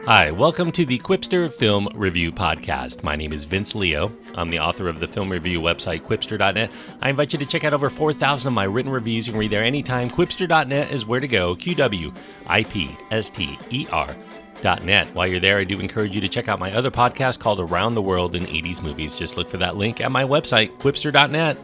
Hi, welcome to the Quipster Film Review Podcast. My name is Vince Leo. I'm the author of the film review website, Quipster.net. I invite you to check out over 4,000 of my written reviews. You can read there anytime. Quipster.net is where to go. QWIPSTER.net. While you're there, I do encourage you to check out my other podcast called Around the World in 80s Movies. Just look for that link at my website, Quipster.net.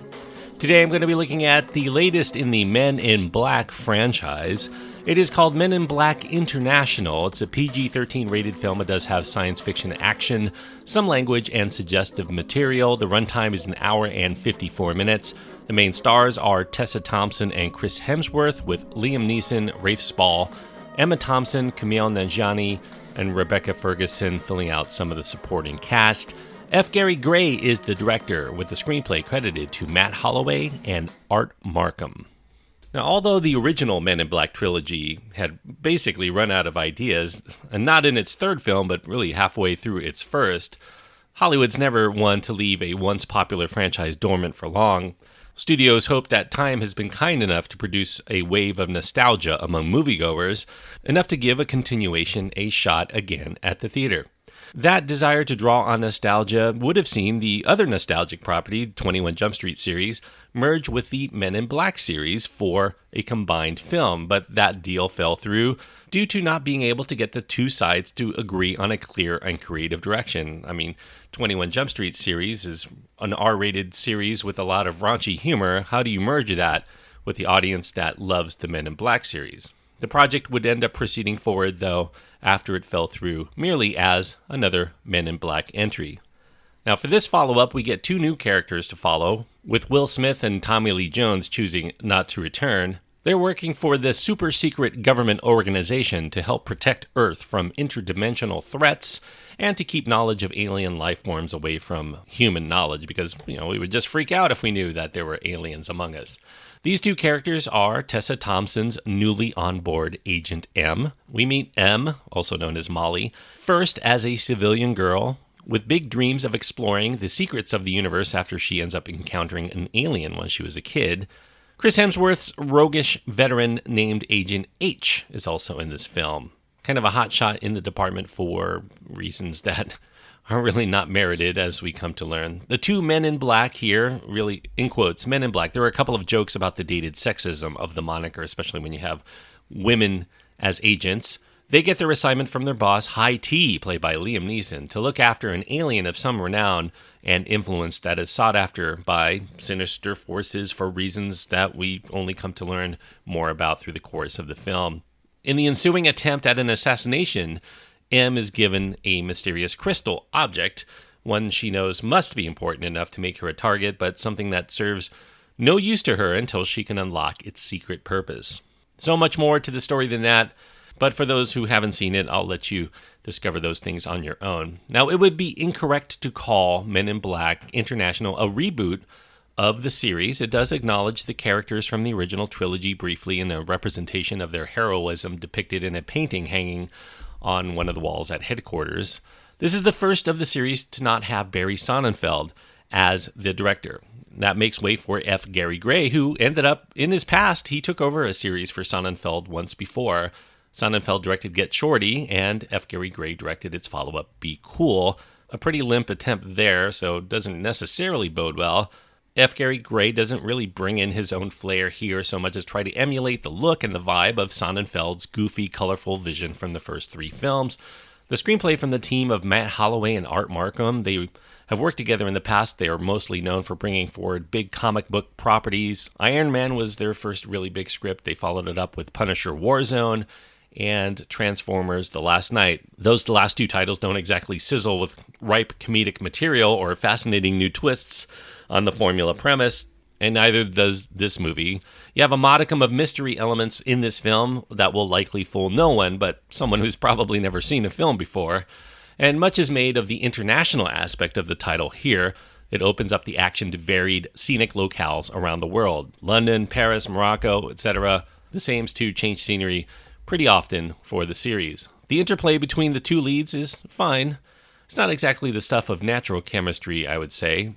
Today I'm going to be looking at the latest in the Men in Black franchise. It is called Men in Black International. It's a PG-13 rated film. It does have science fiction action, some language, and suggestive material. The runtime is an hour and 54 minutes. The main stars are Tessa Thompson and Chris Hemsworth, with Liam Neeson, Rafe Spall, Emma Thompson, Camille Nanjiani, and Rebecca Ferguson filling out some of the supporting cast. F. Gary Gray is the director, with the screenplay credited to Matt Holloway and Art Markham. Now, although the original Men in Black trilogy had basically run out of ideas, and not in its third film, but really halfway through its first, Hollywood's never one to leave a once popular franchise dormant for long. Studios hope that time has been kind enough to produce a wave of nostalgia among moviegoers, enough to give a continuation a shot again at the theater. That desire to draw on nostalgia would have seen the other nostalgic property, 21 Jump Street series, merge with the Men in Black series for a combined film, but that deal fell through due to not being able to get the two sides to agree on a clear and creative direction. 21 Jump Street series is an R-rated series with a lot of raunchy humor. How do you merge that with the audience that loves the Men in Black series? The project would end up proceeding forward, though, after it fell through, merely as another Men in Black entry. Now, for this follow-up, we get two new characters to follow, with Will Smith and Tommy Lee Jones choosing not to return. They're working for this super-secret government organization to help protect Earth from interdimensional threats and to keep knowledge of alien life forms away from human knowledge, because, we would just freak out if we knew that there were aliens among us. These two characters are Tessa Thompson's newly on-board Agent M. We meet M, also known as Molly, first as a civilian girl with big dreams of exploring the secrets of the universe after she ends up encountering an alien when she was a kid. Chris Hemsworth's roguish veteran named Agent H is also in this film. Kind of a hotshot in the department for reasons that are really not merited, as we come to learn. The two Men in Black here, really, in quotes, Men in Black. There were a couple of jokes about the dated sexism of the moniker, especially when you have women as agents. They get their assignment from their boss, High T, played by Liam Neeson, to look after an alien of some renown and influence that is sought after by sinister forces for reasons that we only come to learn more about through the course of the film. In the ensuing attempt at an assassination, M is given a mysterious crystal object, one she knows must be important enough to make her a target, but something that serves no use to her until she can unlock its secret purpose. So much more to the story than that, but for those who haven't seen it, I'll let you discover those things on your own. Now, it would be incorrect to call Men in Black International a reboot of the series. It does acknowledge the characters from the original trilogy briefly in a representation of their heroism depicted in a painting hanging on one of the walls at headquarters. This is the first of the series to not have Barry Sonnefeld as the director. That makes way for F. Gary Gray, who ended up, in his past, he took over a series for Sonnenfeld once before. Sonnenfeld directed Get Shorty, and F. Gary Gray directed its follow-up, Be Cool. A pretty limp attempt there, so doesn't necessarily bode well. F. Gary Gray doesn't really bring in his own flair here so much as try to emulate the look and the vibe of Sonnenfeld's goofy, colorful vision from the first three films. The screenplay from the team of Matt Holloway and Art Markham, they have worked together in the past. They are mostly known for bringing forward big comic book properties. Iron Man was their first really big script. They followed it up with Punisher Warzone and Transformers The Last Night. Those last two titles don't exactly sizzle with ripe comedic material or fascinating new twists on the formula premise, and neither does this movie. You have a modicum of mystery elements in this film that will likely fool no one but someone who's probably never seen a film before. And much is made of the international aspect of the title here. It opens up the action to varied scenic locales around the world. London, Paris, Morocco, etc. The same's to change scenery pretty often for the series. The interplay between the two leads is fine. It's not exactly the stuff of natural chemistry, I would say.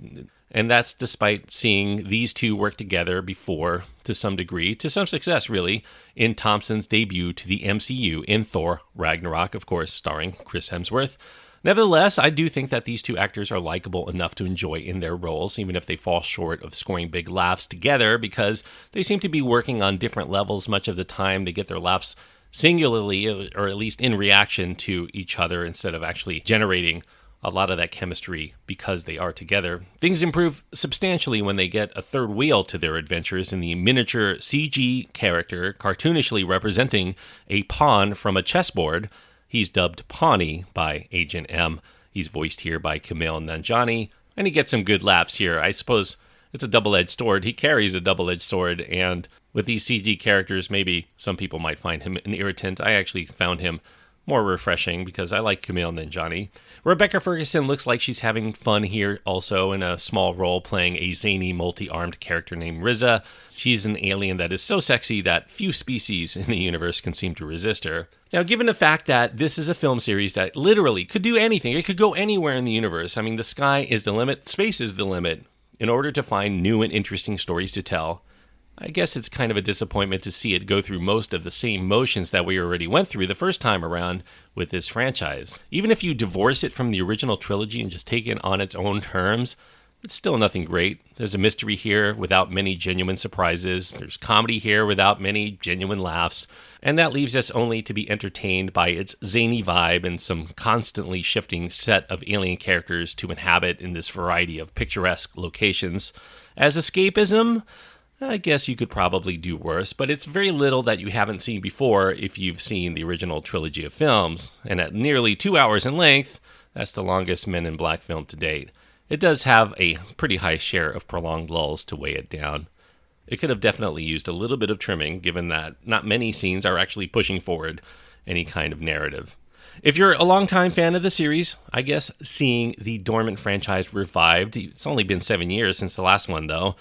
And that's despite seeing these two work together before to some degree, to some success really, in Thompson's debut to the MCU in Thor Ragnarok, of course, starring Chris Hemsworth. Nevertheless, I do think that these two actors are likable enough to enjoy in their roles, even if they fall short of scoring big laughs together, because they seem to be working on different levels much of the time. They get their laughs singularly, or at least in reaction to each other, instead of actually generating a lot of that chemistry because they are together. Things improve substantially when they get a third wheel to their adventures in the miniature CG character cartoonishly representing a pawn from a chessboard. He's dubbed Pawnee by Agent M. He's voiced here by Kumail Nanjiani, and he gets some good laughs here. I suppose it's a double-edged sword. He carries a double-edged sword, and with these CG characters, maybe some people might find him an irritant. I actually found him more refreshing because I like Kumail Nanjiani. Rebecca Ferguson looks like she's having fun here also in a small role playing a zany multi-armed character named Riza. She's an alien that is so sexy that few species in the universe can seem to resist her. Now, given the fact that this is a film series that literally could do anything, it could go anywhere in the universe. I mean, the sky is the limit, space is the limit. In order to find new and interesting stories to tell, I guess it's kind of a disappointment to see it go through most of the same motions that we already went through the first time around with this franchise. Even if you divorce it from the original trilogy and just take it on its own terms, it's still nothing great. There's a mystery here without many genuine surprises. There's comedy here without many genuine laughs. And that leaves us only to be entertained by its zany vibe and some constantly shifting set of alien characters to inhabit in this variety of picturesque locations. As escapism, I guess you could probably do worse, but it's very little that you haven't seen before if you've seen the original trilogy of films. And at nearly 2 hours in length, that's the longest Men in Black film to date. It does have a pretty high share of prolonged lulls to weigh it down. It could have definitely used a little bit of trimming, given that not many scenes are actually pushing forward any kind of narrative. If you're a longtime fan of the series, I guess seeing the dormant franchise revived, it's only been 7 years since the last one though,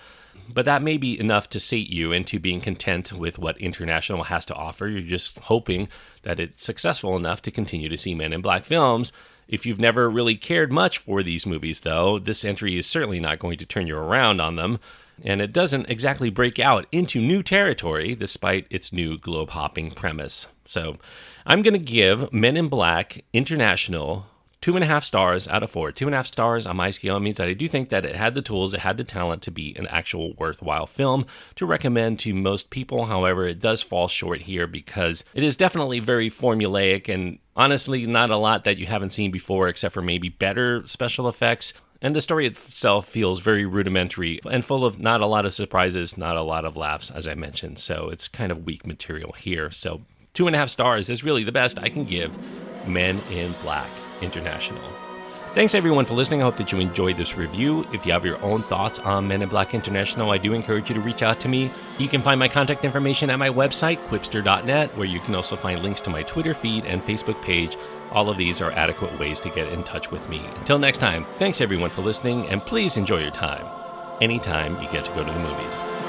but that may be enough to sate you into being content with what International has to offer. You're just hoping that it's successful enough to continue to see Men in Black films. If you've never really cared much for these movies, though, this entry is certainly not going to turn you around on them, and it doesn't exactly break out into new territory despite its new globe-hopping premise. So I'm going to give Men in Black International 2.5 stars out of 4. 2.5 stars on my scale means that I do think that it had the tools, it had the talent to be an actual worthwhile film to recommend to most people. However, it does fall short here because it is definitely very formulaic and honestly not a lot that you haven't seen before except for maybe better special effects. And the story itself feels very rudimentary and full of not a lot of surprises, not a lot of laughs, as I mentioned. So it's kind of weak material here. So 2.5 stars is really the best I can give Men in Black International. Thanks everyone for listening. I hope that you enjoyed this review. If you have your own thoughts on Men in Black International, I do encourage you to reach out to me. You can find my contact information at my website, quipster.net, where you can also find links to my Twitter feed and Facebook page. All of these are adequate ways to get in touch with me. Until next time, thanks everyone for listening, and please enjoy your time anytime you get to go to the movies.